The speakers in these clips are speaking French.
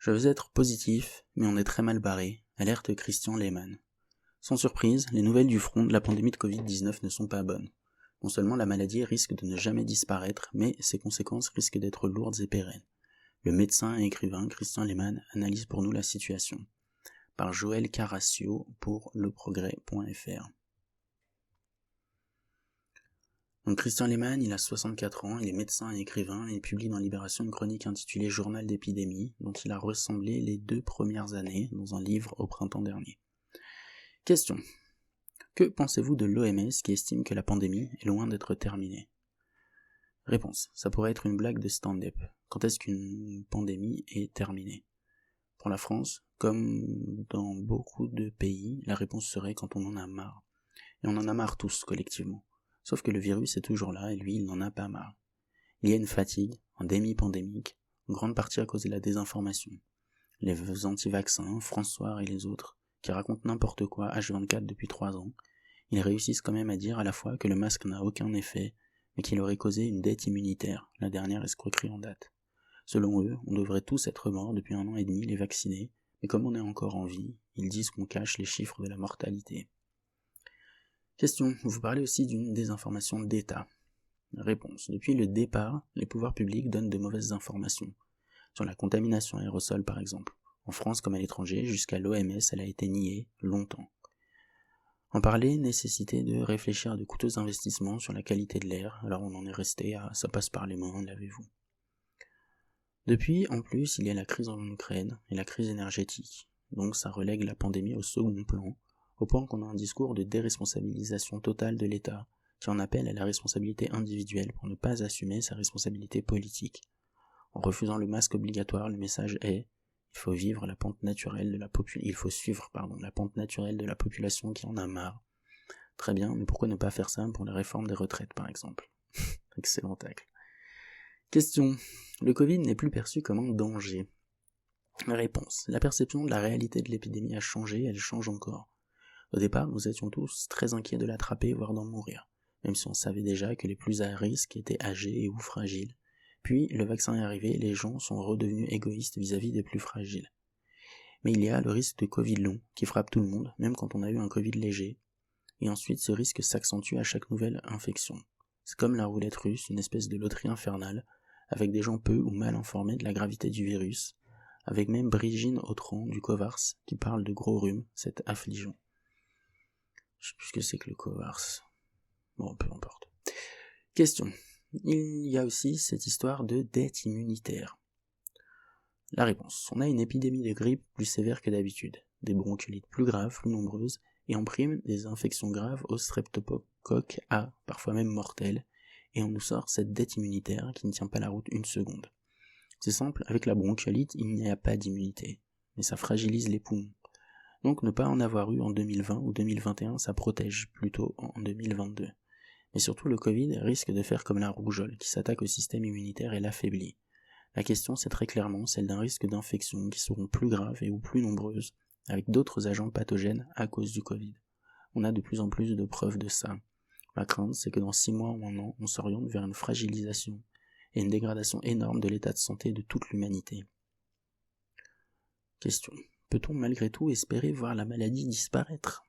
Je veux être positif, mais on est très mal barré, alerte Christian Lehmann. Sans surprise, les nouvelles du front de la pandémie de Covid-19 ne sont pas bonnes. Non seulement la maladie risque de ne jamais disparaître, mais ses conséquences risquent d'être lourdes et pérennes. Le médecin et écrivain Christian Lehmann analyse pour nous la situation. Par Joël Carassio pour leprogrès.fr. Donc Christian Lehmann, il a 64 ans, il est médecin et écrivain et il publie dans Libération une chronique intitulée Journal d'épidémie, dont il a ressemblé les 2 premières années dans un livre au printemps dernier. Question. Que pensez-vous de l'OMS qui estime que la pandémie est loin d'être terminée ? Réponse. Ça pourrait être une blague de stand-up. Quand est-ce qu'une pandémie est terminée ? Pour la France, comme dans beaucoup de pays, la réponse serait quand on en a marre. Et on en a marre tous, collectivement. Sauf que le virus est toujours là et lui, il n'en a pas marre. Il y a une fatigue, un démi-pandémique, en grande partie à cause de la désinformation. Les anti-vaccins, François et les autres, qui racontent n'importe quoi H24 depuis 3 ans, ils réussissent quand même à dire à la fois que le masque n'a aucun effet, mais qu'il aurait causé une dette immunitaire, la dernière escroquerie en date. Selon eux, on devrait tous être morts depuis 1 an et demi, les vaccinés, mais comme on est encore en vie, ils disent qu'on cache les chiffres de la mortalité. Question. Vous parlez aussi d'une désinformation d'État. Réponse. Depuis le départ, les pouvoirs publics donnent de mauvaises informations. Sur la contamination aérosol par exemple. En France comme à l'étranger, jusqu'à l'OMS, elle a été niée longtemps. En parler nécessitait de réfléchir à de coûteux investissements sur la qualité de l'air, alors on en est resté à ça passe par les mains, l'avez-vous. Depuis, en plus, il y a la crise en Ukraine et la crise énergétique, donc ça relègue la pandémie au second plan, au point qu'on a un discours de déresponsabilisation totale de l'État, qui en appelle à la responsabilité individuelle pour ne pas assumer sa responsabilité politique. En refusant le masque obligatoire, le message est il faut suivre la pente naturelle de la population qui en a marre. Très bien, mais pourquoi ne pas faire ça pour la réforme des retraites par exemple ? Excellent tacle. Question. Le Covid n'est plus perçu comme un danger. Réponse. La perception de la réalité de l'épidémie a changé, elle change encore. Au départ, nous étions tous très inquiets de l'attraper, voire d'en mourir, même si on savait déjà que les plus à risque étaient âgés et ou fragiles. Puis, le vaccin est arrivé et les gens sont redevenus égoïstes vis-à-vis des plus fragiles. Mais il y a le risque de Covid long, qui frappe tout le monde, même quand on a eu un Covid léger, et ensuite ce risque s'accentue à chaque nouvelle infection. C'est comme la roulette russe, une espèce de loterie infernale, avec des gens peu ou mal informés de la gravité du virus, avec même Brigitte Autran du Covars qui parle de gros rhume, cette affligeant. Je sais plus ce que c'est que le Covars. Bon, peu importe. Question. Il y a aussi cette histoire de dette immunitaire. La réponse. On a une épidémie de grippe plus sévère que d'habitude, des bronchiolites plus graves, plus nombreuses, et en prime des infections graves au streptocoque A, parfois même mortelles, et on nous sort cette dette immunitaire qui ne tient pas la route une seconde. C'est simple, avec la bronchiolite, il n'y a pas d'immunité, mais ça fragilise les poumons. Donc ne pas en avoir eu en 2020 ou 2021, ça protège plutôt en 2022. Mais surtout le Covid risque de faire comme la rougeole, qui s'attaque au système immunitaire et l'affaiblit. La question c'est très clairement celle d'un risque d'infection qui seront plus graves et ou plus nombreuses, avec d'autres agents pathogènes à cause du Covid. On a de plus en plus de preuves de ça. Ma crainte c'est que dans 6 mois ou 1 an, on s'oriente vers une fragilisation et une dégradation énorme de l'état de santé de toute l'humanité. Question. Peut-on malgré tout espérer voir la maladie disparaître ?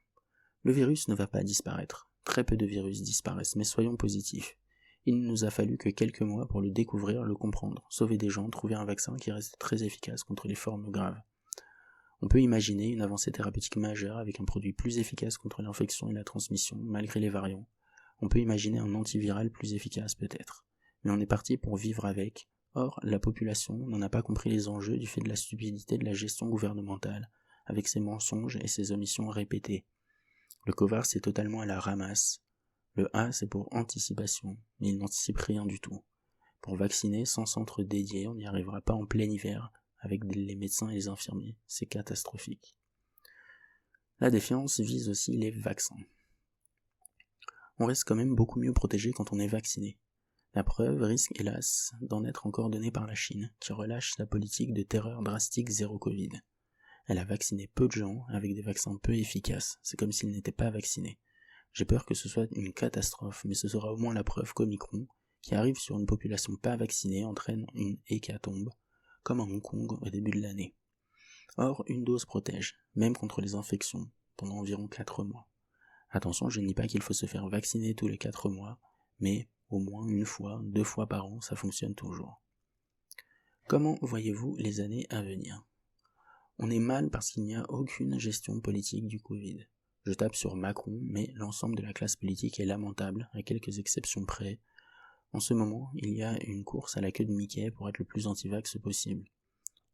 Le virus ne va pas disparaître. Très peu de virus disparaissent, mais soyons positifs. Il ne nous a fallu que quelques mois pour le découvrir, le comprendre, sauver des gens, trouver un vaccin qui reste très efficace contre les formes graves. On peut imaginer une avancée thérapeutique majeure avec un produit plus efficace contre l'infection et la transmission, malgré les variants. On peut imaginer un antiviral plus efficace peut-être. Mais on est parti pour vivre avec. Or, la population n'en a pas compris les enjeux du fait de la stupidité de la gestion gouvernementale, avec ses mensonges et ses omissions répétées. Le Covars est totalement à la ramasse. Le A, c'est pour anticipation, mais il n'anticipe rien du tout. Pour vacciner sans centre dédié, on n'y arrivera pas en plein hiver, avec les médecins et les infirmiers. C'est catastrophique. La défiance vise aussi les vaccins. On reste quand même beaucoup mieux protégé quand on est vacciné. La preuve risque, hélas, d'en être encore donnée par la Chine, qui relâche sa politique de terreur drastique zéro Covid. Elle a vacciné peu de gens avec des vaccins peu efficaces, c'est comme s'ils n'étaient pas vaccinés. J'ai peur que ce soit une catastrophe, mais ce sera au moins la preuve qu'Omicron, qui arrive sur une population pas vaccinée, entraîne une hécatombe, comme à Hong Kong au début de l'année. Or, une dose protège, même contre les infections, pendant environ 4 mois. Attention, je ne dis pas qu'il faut se faire vacciner tous les 4 mois, mais au moins 1 fois, 2 fois par an, ça fonctionne toujours. Comment voyez-vous les années à venir ? On est mal parce qu'il n'y a aucune gestion politique du Covid. Je tape sur Macron, mais l'ensemble de la classe politique est lamentable, à quelques exceptions près. En ce moment, il y a une course à la queue de Mickey pour être le plus anti-vax possible.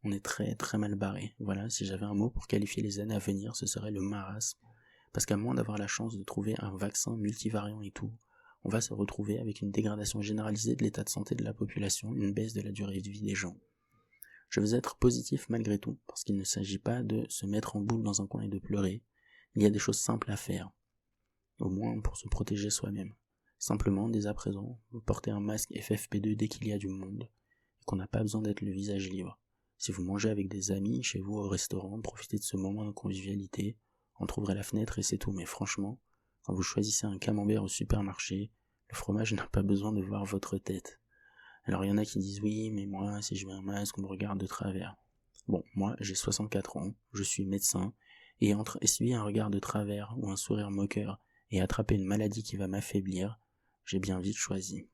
On est très très mal barré. Voilà, si j'avais un mot pour qualifier les années à venir, ce serait le marasme. Parce qu'à moins d'avoir la chance de trouver un vaccin multivariant et tout, on va se retrouver avec une dégradation généralisée de l'état de santé de la population, une baisse de la durée de vie des gens. Je veux être positif malgré tout, parce qu'il ne s'agit pas de se mettre en boule dans un coin et de pleurer. Il y a des choses simples à faire, au moins pour se protéger soi-même. Simplement, dès à présent, porter un masque FFP2 dès qu'il y a du monde, et qu'on n'a pas besoin d'être le visage libre. Si vous mangez avec des amis, chez vous au restaurant, profitez de ce moment de convivialité, entrouvrez la fenêtre et c'est tout, mais franchement, quand vous choisissez un camembert au supermarché, le fromage n'a pas besoin de voir votre tête. Alors il y en a qui disent oui, mais moi, si je mets un masque, on me regarde de travers. Bon, moi, j'ai 64 ans, je suis médecin, et entre essuyer un regard de travers ou un sourire moqueur et attraper une maladie qui va m'affaiblir, j'ai bien vite choisi.